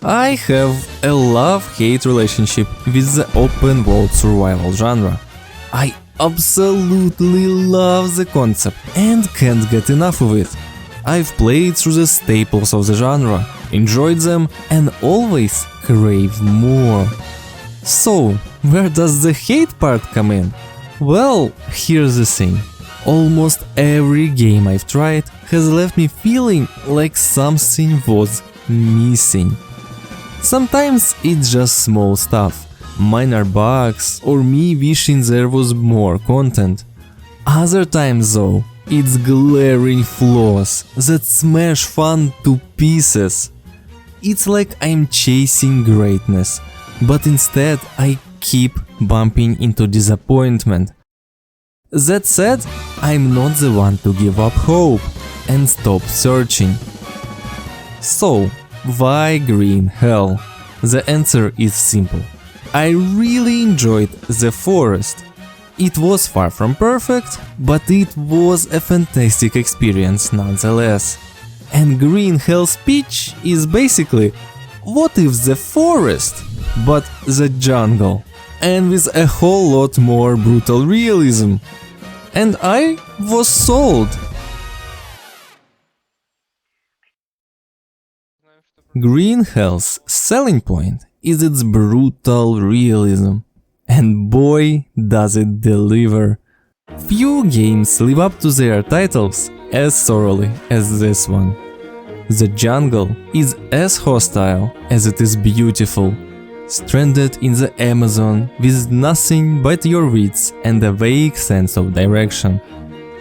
I have a love-hate relationship with the open world survival genre. I absolutely love the concept and can't get enough of it. I've played through the staples of the genre, enjoyed them, and always crave more. So, where does the hate part come in? Well, here's the thing. Almost every game I've tried has left me feeling like something was missing. Sometimes it's just small stuff, minor bugs, or me wishing there was more content. Other times though, it's glaring flaws that smash fun to pieces. It's like I'm chasing greatness, but instead I keep bumping into disappointment. That said, I'm not the one to give up hope and stop searching. So, why Green Hell? The answer is simple. I really enjoyed the forest. It was far from perfect, but it was a fantastic experience nonetheless. And Green Hell's pitch is basically, what if the forest, but the jungle, and with a whole lot more brutal realism. And I was sold. Green Hell's selling point is its brutal realism, and boy does it deliver. Few games live up to their titles as thoroughly as this one. The jungle is as hostile as it is beautiful, stranded in the Amazon with nothing but your wits and a vague sense of direction.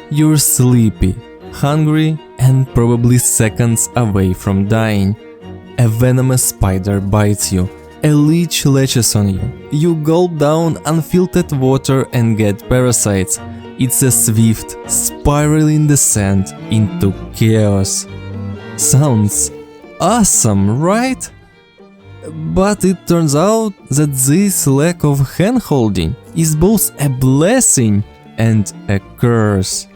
You're sleepy, hungry, and probably seconds away from dying. A venomous spider bites you, a leech latches on you, you gulp down unfiltered water and get parasites. It's a swift, spiraling descent into chaos. Sounds awesome, right? But it turns out that this lack of hand-holding is both a blessing and a curse.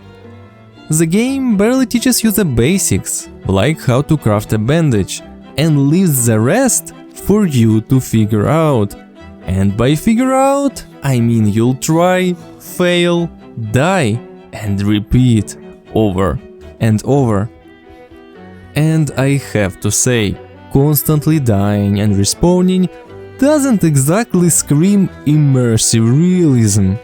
The game barely teaches you the basics, like how to craft a bandage, and leaves the rest for you to figure out. And by figure out, I mean you'll try, fail, die, and repeat over and over. And I have to say, constantly dying and respawning doesn't exactly scream immersive realism.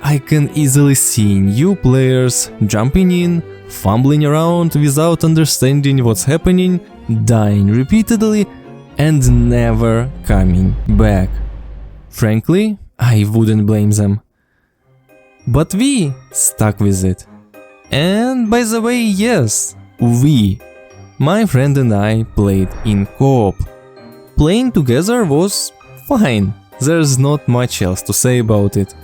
I can easily see new players jumping in, fumbling around without understanding what's happening, dying repeatedly, and never coming back. Frankly, I wouldn't blame them. But we stuck with it. And by the way, yes, we. My friend and I played in co-op. Playing together was fine, there's not much else to say about it.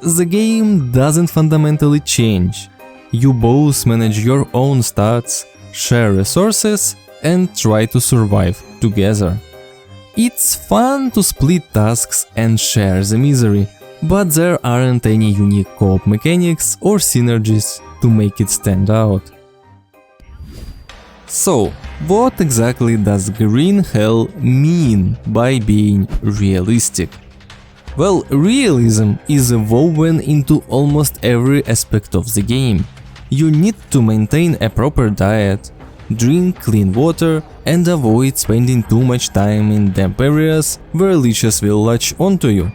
The game doesn't fundamentally change. You both manage your own stats, share resources, and try to survive together. It's fun to split tasks and share the misery, but there aren't any unique co-op mechanics or synergies to make it stand out. So, what exactly does Green Hell mean by being realistic? Well, realism is woven into almost every aspect of the game. You need to maintain a proper diet, drink clean water, and avoid spending too much time in damp areas where leeches will latch onto you.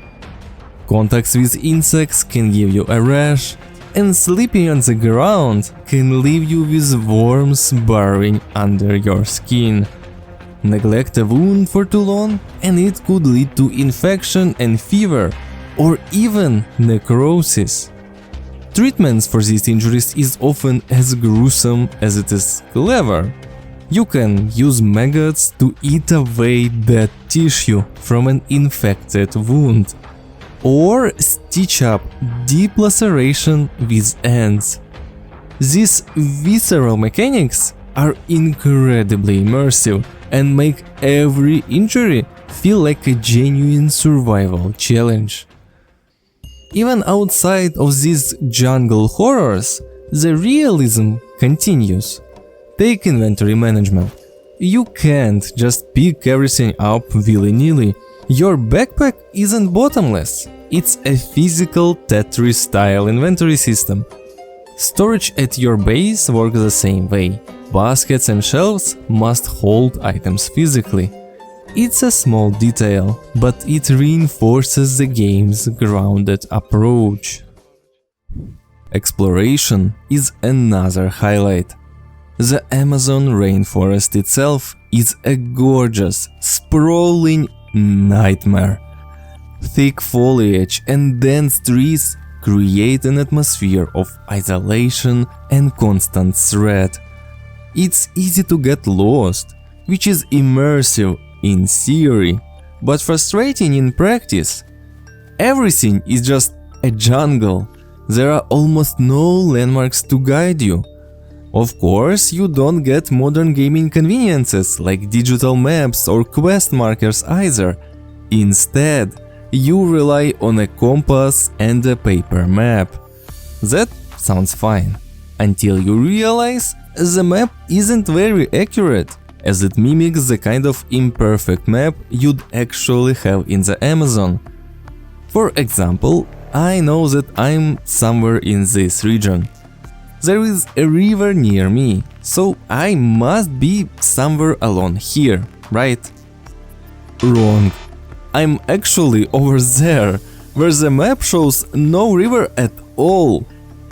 Contacts with insects can give you a rash, and sleeping on the ground can leave you with worms burrowing under your skin. Neglect a wound for too long and it could lead to infection and fever, or even necrosis. Treatments for these injuries is often as gruesome as it is clever. You can use maggots to eat away dead tissue from an infected wound, or stitch up deep laceration with ants. These visceral mechanics are incredibly immersive and make every injury feel like a genuine survival challenge. Even outside of these jungle horrors, the realism continues. Take inventory management. You can't just pick everything up willy-nilly. Your backpack isn't bottomless. It's a physical Tetris-style inventory system. Storage at your base works the same way. Baskets and shelves must hold items physically. It's a small detail, but it reinforces the game's grounded approach. Exploration is another highlight. The Amazon rainforest itself is a gorgeous, sprawling nightmare. Thick foliage and dense trees create an atmosphere of isolation and constant threat. It's easy to get lost, which is immersive in theory, but frustrating in practice. Everything is just a jungle. There are almost no landmarks to guide you. Of course, you don't get modern gaming conveniences like digital maps or quest markers either. Instead, you rely on a compass and a paper map. That sounds fine, until you realize the map isn't very accurate, as it mimics the kind of imperfect map you'd actually have in the Amazon. For example, I know that I'm somewhere in this region. There is a river near me, so I must be somewhere along here, right? Wrong. I'm actually over there, where the map shows no river at all.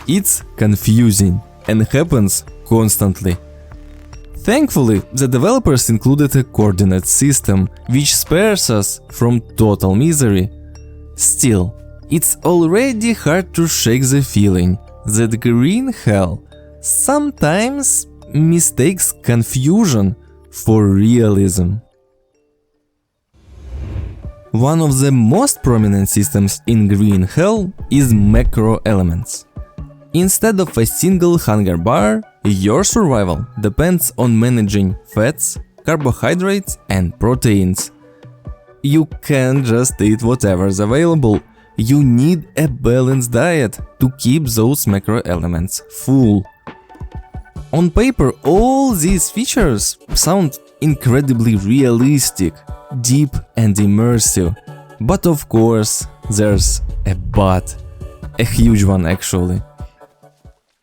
It's confusing and happens constantly. Thankfully, the developers included a coordinate system, which spares us from total misery. Still, it's already hard to shake the feeling that Green Hell sometimes mistakes confusion for realism. One of the most prominent systems in Green Hell is macro elements. Instead of a single hunger bar, your survival depends on managing fats, carbohydrates and proteins. You can't just eat whatever's available. You need a balanced diet to keep those macro elements full. On paper, all these features sound incredibly realistic, deep and immersive. But of course, there's a but. A huge one actually.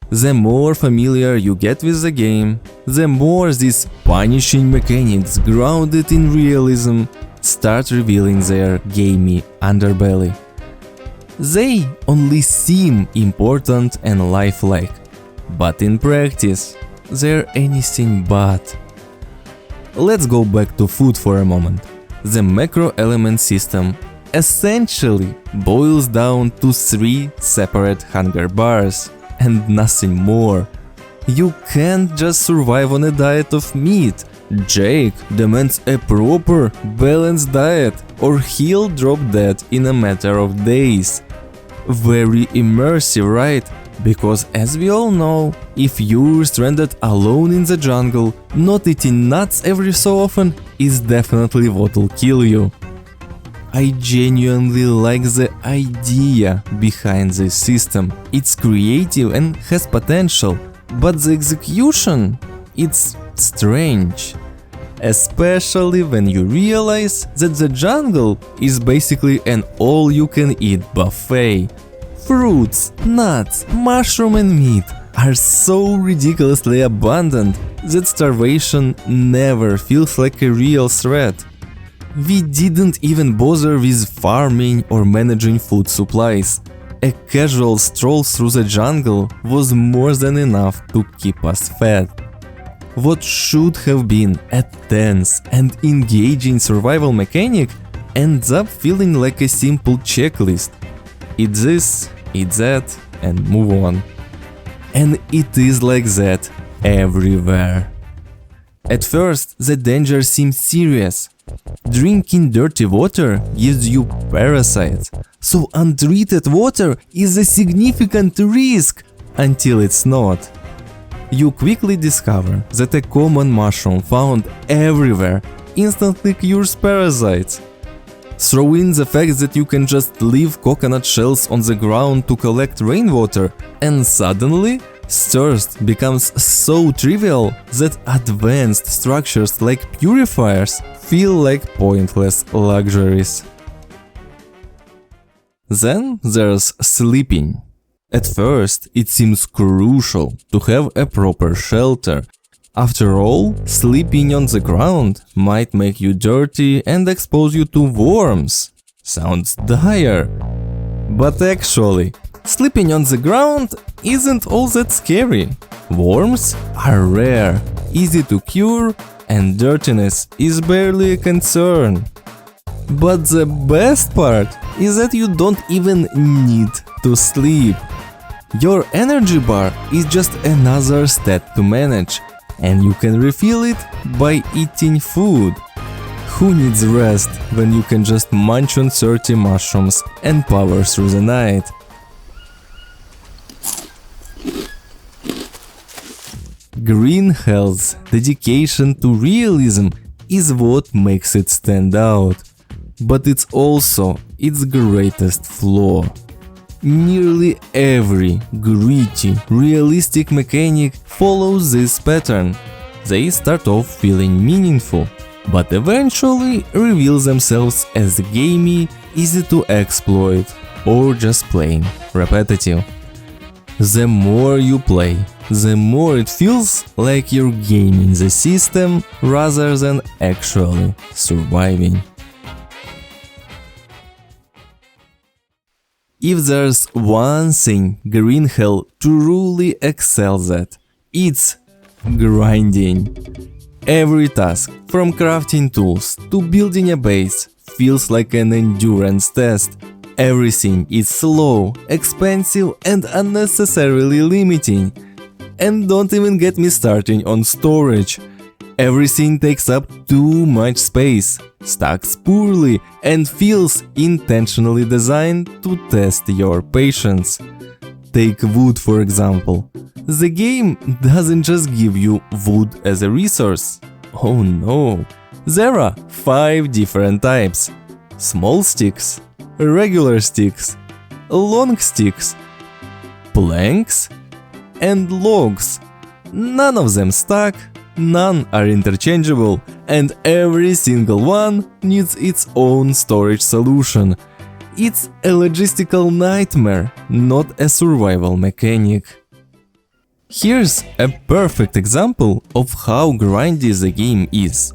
The more familiar you get with the game, the more these punishing mechanics grounded in realism start revealing their gamey underbelly. They only seem important and lifelike, but in practice, they're anything but. Let's go back to food for a moment. The macro element system essentially boils down to 3 separate hunger bars and nothing more. You can't just survive on a diet of meat. Jake demands a proper, balanced diet or he'll drop dead in a matter of days. Very immersive, right? Because as we all know, if you're stranded alone in the jungle, not eating nuts every so often is definitely what'll kill you. I genuinely like the idea behind this system. It's creative and has potential, but the execution, it's strange. Especially when you realize that the jungle is basically an all-you-can-eat buffet. Fruits, nuts, mushroom and meat are so ridiculously abundant that starvation never feels like a real threat. We didn't even bother with farming or managing food supplies. A casual stroll through the jungle was more than enough to keep us fed. What should have been a tense and engaging survival mechanic ends up feeling like a simple checklist. Eat this, eat that, and move on. And it is like that everywhere. At first, the danger seems serious. Drinking dirty water gives you parasites, so untreated water is a significant risk until it's not. You quickly discover that a common mushroom found everywhere instantly cures parasites. Throw in the fact that you can just leave coconut shells on the ground to collect rainwater, and suddenly thirst becomes so trivial that advanced structures like purifiers feel like pointless luxuries. Then there's sleeping. At first, it seems crucial to have a proper shelter. After all, sleeping on the ground might make you dirty and expose you to worms. Sounds dire. But actually, sleeping on the ground isn't all that scary. Worms are rare, easy to cure, and dirtiness is barely a concern. But the best part is that you don't even need to sleep. Your energy bar is just another stat to manage, and you can refill it by eating food. Who needs rest when you can just munch on 30 mushrooms and power through the night? Green Hell's dedication to realism is what makes it stand out, but it's also its greatest flaw. Nearly every gritty, realistic mechanic follows this pattern. They start off feeling meaningful, but eventually reveal themselves as gamey, easy to exploit, or just plain repetitive. The more you play, the more it feels like you're gaming the system rather than actually surviving. If there's one thing Green Hell truly excels at, it's grinding. Every task, from crafting tools to building a base, feels like an endurance test. Everything is slow, expensive and unnecessarily limiting. And don't even get me starting on storage. Everything takes up too much space, stacks poorly, and feels intentionally designed to test your patience. Take wood for example. The game doesn't just give you wood as a resource. Oh no! There are 5 different types: small sticks, regular sticks, long sticks, planks, and logs. None of them stack, none are interchangeable, and every single one needs its own storage solution. It's a logistical nightmare, not a survival mechanic. Here's a perfect example of how grindy the game is.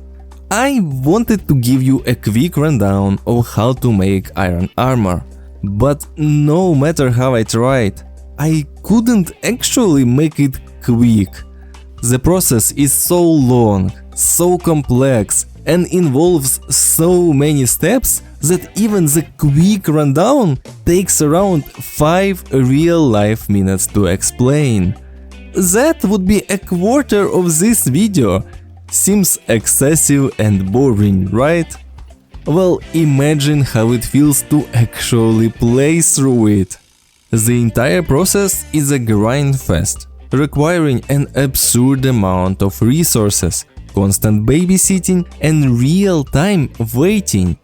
I wanted to give you a quick rundown of how to make iron armor, but no matter how I tried, I couldn't actually make it quick. The process is so long, so complex, and involves so many steps that even the quick rundown takes around 5 real-life minutes to explain. That would be a quarter of this video. Seems excessive and boring, right? Well, imagine how it feels to actually play through it. The entire process is a grind fest, requiring an absurd amount of resources, constant babysitting and real-time waiting.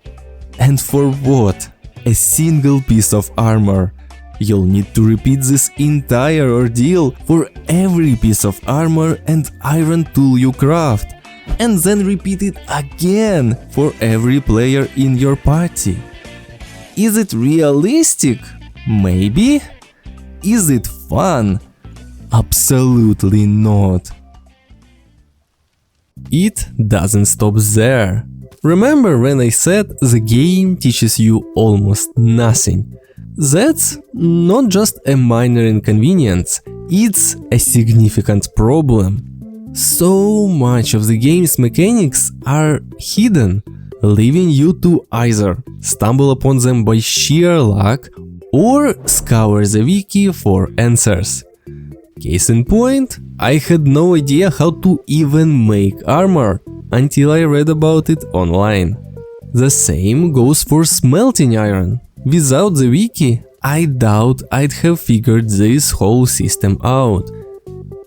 And for what? A single piece of armor. You'll need to repeat this entire ordeal for every piece of armor and iron tool you craft, and then repeat it again for every player in your party. Is it realistic? Maybe. Is it fun? Absolutely not. It doesn't stop there. Remember when I said the game teaches you almost nothing? That's not just a minor inconvenience, it's a significant problem. So much of the game's mechanics are hidden, leaving you to either stumble upon them by sheer luck or scour the wiki for answers. Case in point, I had no idea how to even make armor until I read about it online. The same goes for smelting iron. Without the wiki, I doubt I'd have figured this whole system out.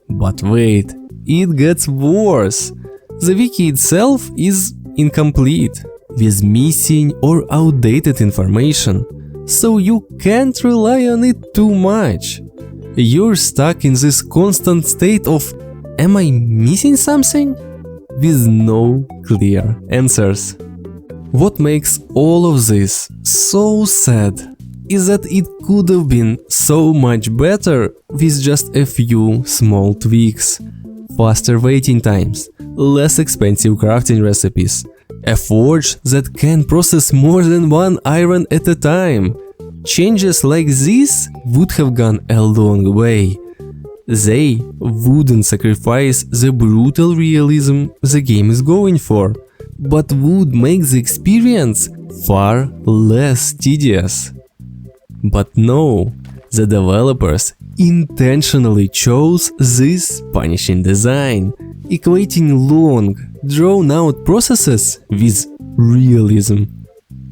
But wait, it gets worse. The wiki itself is incomplete, with missing or outdated information, so you can't rely on it too much. You're stuck in this constant state of "am I missing something?" with no clear answers. What makes all of this so sad is that it could have been so much better with just a few small tweaks. Faster waiting times, less expensive crafting recipes, a forge that can process more than one iron at a time. Changes like this would have gone a long way. They wouldn't sacrifice the brutal realism the game is going for, but would make the experience far less tedious. But no, the developers intentionally chose this punishing design, equating long, drawn-out processes with realism.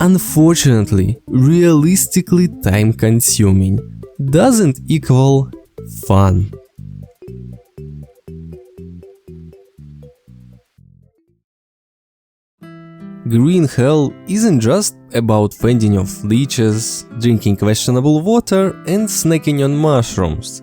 Unfortunately, realistically time-consuming doesn't equal fun. Green Hell isn't just about fending off leeches, drinking questionable water and snacking on mushrooms.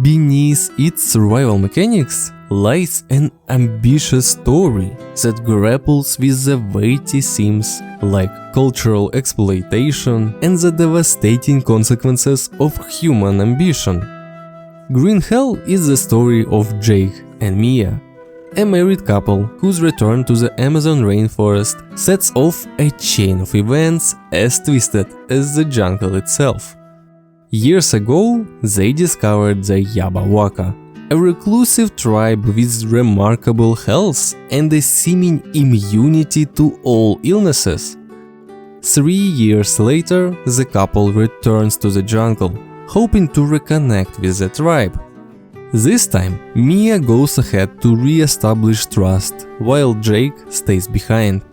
Beneath its survival mechanics lies an ambitious story that grapples with the weighty themes like cultural exploitation and the devastating consequences of human ambition. Green Hell is the story of Jake and Mia, a married couple whose return to the Amazon rainforest sets off a chain of events as twisted as the jungle itself. Years ago, they discovered the Yabawaka, a reclusive tribe with remarkable health and a seeming immunity to all illnesses. 3 years later, the couple returns to the jungle, hoping to reconnect with the tribe. This time, Mia goes ahead to re-establish trust, while Jake stays behind.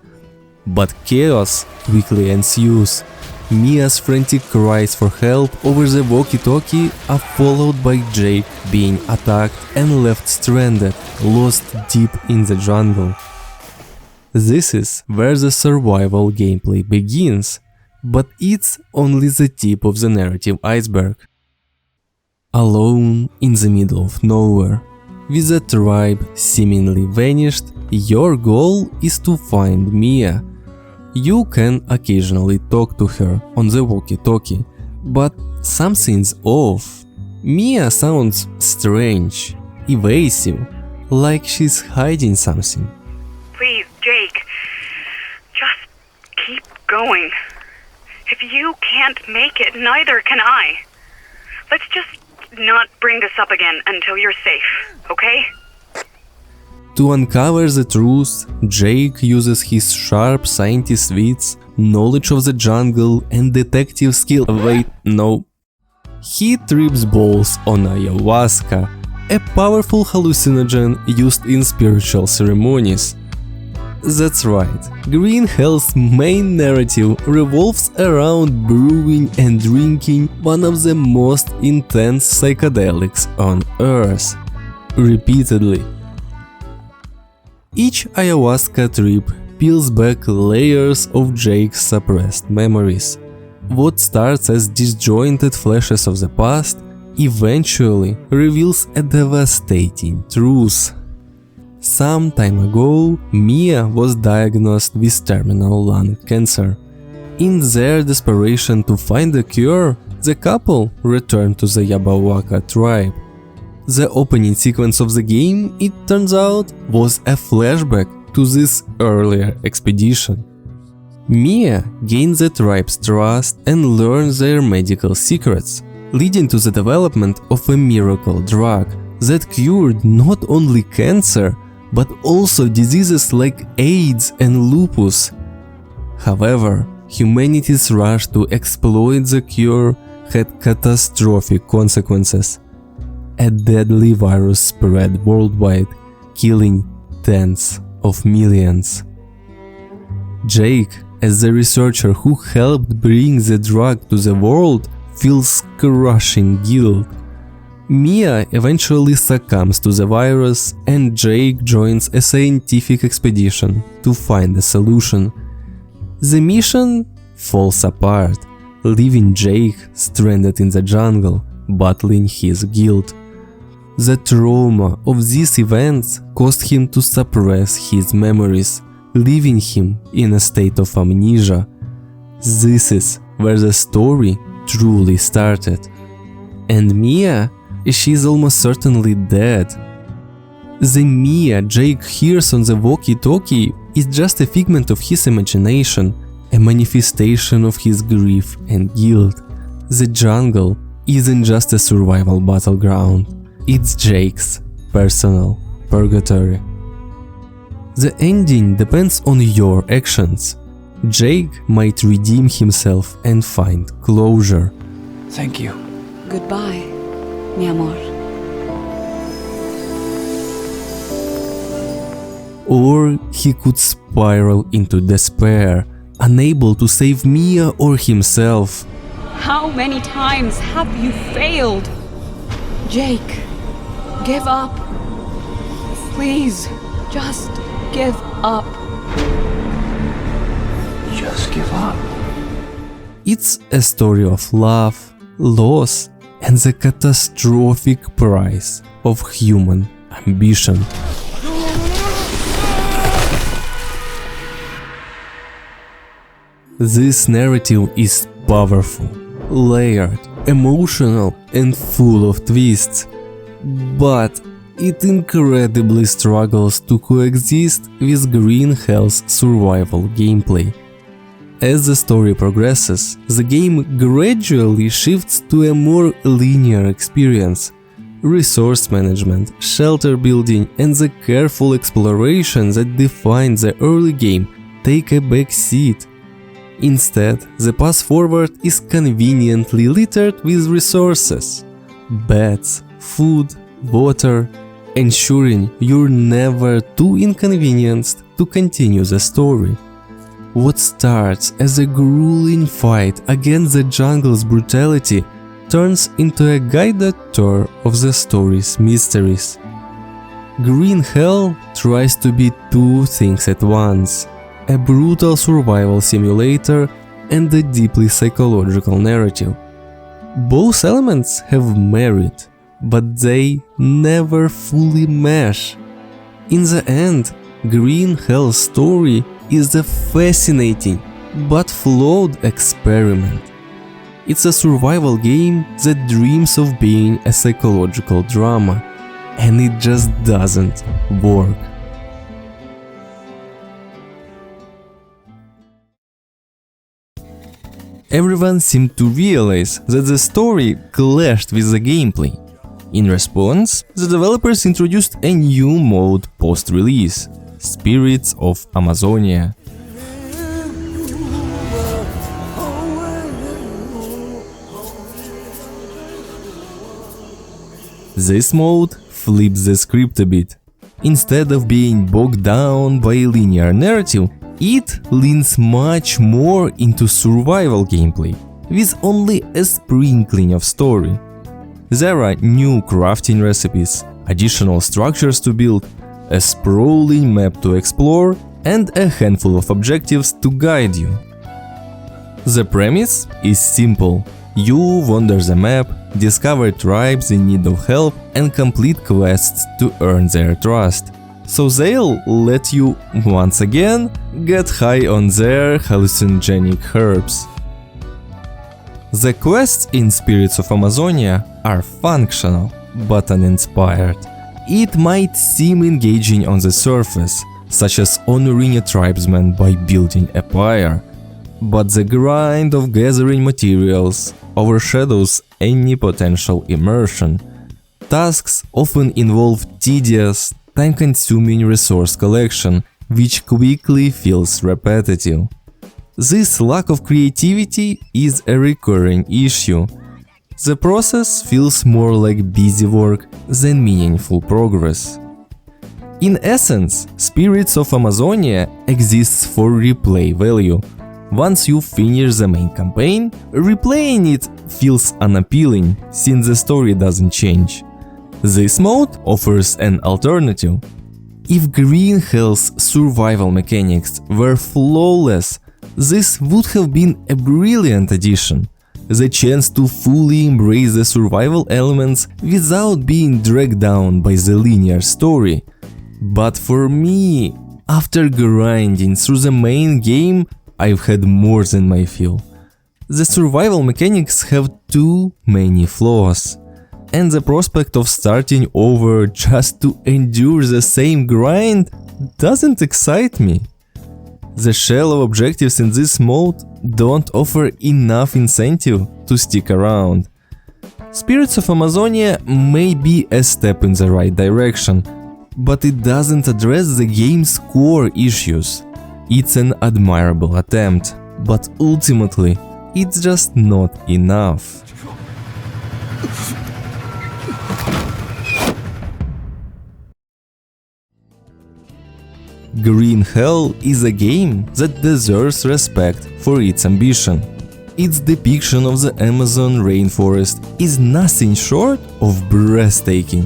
But chaos quickly ensues. Mia's frantic cries for help over the walkie-talkie are followed by Jake being attacked and left stranded, lost deep in the jungle. This is where the survival gameplay begins, but it's only the tip of the narrative iceberg. Alone in the middle of nowhere, with the tribe seemingly vanished, your goal is to find Mia. You can occasionally talk to her on the walkie-talkie, but something's off. Mia sounds strange, evasive, like she's hiding something. Please, Jake, just keep going. If you can't make it, neither can I. Let's just not bring this up again until you're safe, okay? To uncover the truth, Jake uses his sharp scientist wits, knowledge of the jungle and detective skill. Wait, no. He trips balls on ayahuasca, a powerful hallucinogen used in spiritual ceremonies. That's right, Green Hell's main narrative revolves around brewing and drinking one of the most intense psychedelics on Earth. Repeatedly. Each ayahuasca trip peels back layers of Jake's suppressed memories. What starts as disjointed flashes of the past eventually reveals a devastating truth. Some time ago, Mia was diagnosed with terminal lung cancer. In their desperation to find a cure, the couple returned to the Yabawaka tribe. The opening sequence of the game, it turns out, was a flashback to this earlier expedition. Mia gains the tribe's trust and learns their medical secrets, leading to the development of a miracle drug that cured not only cancer, but also diseases like AIDS and lupus. However, humanity's rush to exploit the cure had catastrophic consequences. A deadly virus spread worldwide, killing tens of millions. Jake, as the researcher who helped bring the drug to the world, feels crushing guilt. Mia eventually succumbs to the virus and Jake joins a scientific expedition to find a solution. The mission falls apart, leaving Jake stranded in the jungle, battling his guilt. The trauma of these events caused him to suppress his memories, leaving him in a state of amnesia. This is where the story truly started. And Mia, she's almost certainly dead. The Mia Jake hears on the walkie-talkie is just a figment of his imagination, a manifestation of his grief and guilt. The jungle isn't just a survival battleground, it's Jake's personal purgatory. The ending depends on your actions. Jake might redeem himself and find closure. Thank you. Goodbye, mi amor. Or he could spiral into despair, unable to save Mia or himself. How many times have you failed? Jake, give up. Please, just give up. Just give up. It's a story of love, loss, and the catastrophic price of human ambition. This narrative is powerful, layered, emotional, and full of twists, but it incredibly struggles to coexist with Green Hell's survival gameplay. As the story progresses, the game gradually shifts to a more linear experience. Resource management, shelter building, and the careful exploration that defined the early game take a back seat. Instead, the path forward is conveniently littered with resources, beds, food, water, ensuring you're never too inconvenienced to continue the story. What starts as a grueling fight against the jungle's brutality turns into a guided tour of the story's mysteries. Green Hell tries to be two things at once: a brutal survival simulator and a deeply psychological narrative. Both elements have merit, but they never fully mesh. In the end, Green Hell's story is a fascinating but flawed experiment. It's a survival game that dreams of being a psychological drama, and it just doesn't work. Everyone seemed to realize that the story clashed with the gameplay. In response, the developers introduced a new mode post-release: Spirits of Amazonia. This mode flips the script a bit. Instead of being bogged down by a linear narrative, it leans much more into survival gameplay, with only a sprinkling of story. There are new crafting recipes, additional structures to build, a sprawling map to explore, and a handful of objectives to guide you. The premise is simple. You wander the map, discover tribes in need of help, and complete quests to earn their trust. So they'll let you, once again, get high on their hallucinogenic herbs. The quests in Spirits of Amazonia are functional, but uninspired. It might seem engaging on the surface, such as honoring a tribesman by building a pyre, but the grind of gathering materials overshadows any potential immersion. Tasks often involve tedious, time-consuming resource collection, which quickly feels repetitive. This lack of creativity is a recurring issue. The process feels more like busy work than meaningful progress. In essence, Spirits of Amazonia exists for replay value. Once you finish the main campaign, replaying it feels unappealing, since the story doesn't change. This mode offers an alternative. If Green Hell's survival mechanics were flawless, this would have been a brilliant addition. the chance to fully embrace the survival elements without being dragged down by the linear story. But for me, after grinding through the main game, I've had more than my fill. The survival mechanics have too many flaws, and the prospect of starting over just to endure the same grind doesn't excite me. The shallow objectives in this mode don't offer enough incentive to stick around. Spirits of Amazonia may be a step in the right direction, but it doesn't address the game's core issues. It's an admirable attempt, but ultimately, it's just not enough. Green Hell is a game that deserves respect for its ambition. Its depiction of the Amazon rainforest is nothing short of breathtaking.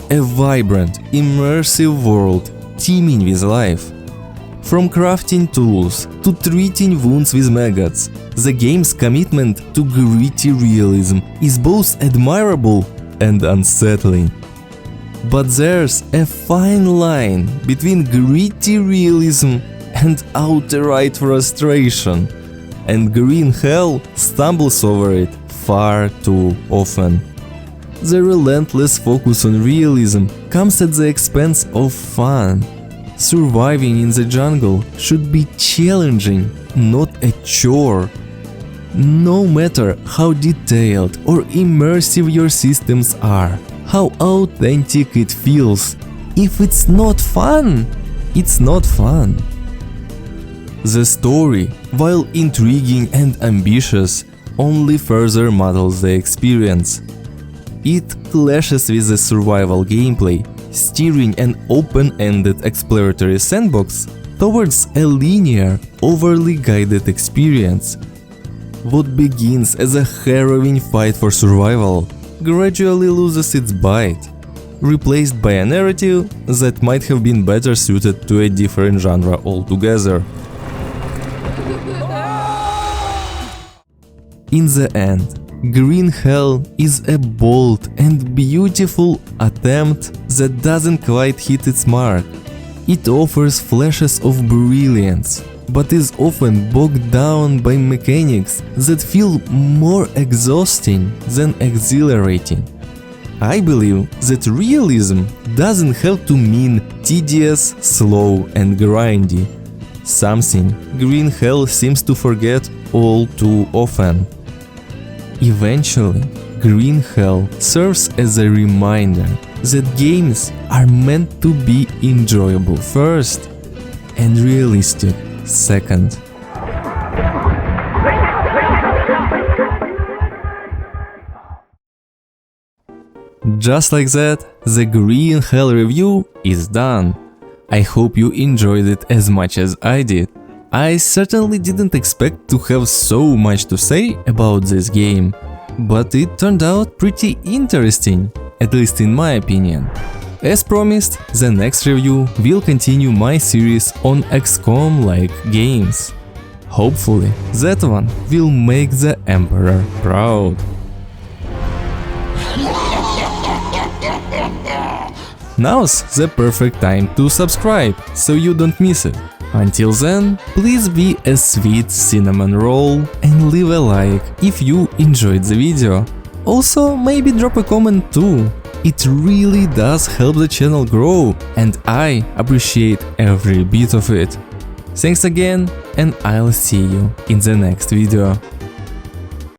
A vibrant, immersive world teeming with life. From crafting tools to treating wounds with maggots, the game's commitment to gritty realism is both admirable and unsettling. But there's a fine line between gritty realism and outright frustration, and Green Hell stumbles over it far too often. The relentless focus on realism comes at the expense of fun. Surviving in the jungle should be challenging, not a chore. No matter how detailed or immersive your systems are, how authentic it feels, if it's not fun, it's not fun. The story, while intriguing and ambitious, only further muddles the experience. It clashes with the survival gameplay, steering an open-ended exploratory sandbox towards a linear, overly guided experience. What begins as a harrowing fight for survival gradually loses its bite, replaced by a narrative that might have been better suited to a different genre altogether. In the end, Green Hell is a bold and beautiful attempt that doesn't quite hit its mark. It offers flashes of brilliance, but is often bogged down by mechanics that feel more exhausting than exhilarating. I believe that realism doesn't have to mean tedious, slow and grindy, something Green Hell seems to forget all too often. Eventually, Green Hell serves as a reminder that games are meant to be enjoyable first and realistic second. Just like that, the Green Hell review is done. I hope you enjoyed it as much as I did. I certainly didn't expect to have so much to say about this game, but it turned out pretty interesting, at least in my opinion. As promised, the next review will continue my series on XCOM-like games. Hopefully, that one will make the Emperor proud. Now's the perfect time to subscribe, so you don't miss it. Until then, please be a sweet cinnamon roll and leave a like if you enjoyed the video. Also, maybe drop a comment too. It really does help the channel grow, and I appreciate every bit of it. Thanks again, and I'll see you in the next video.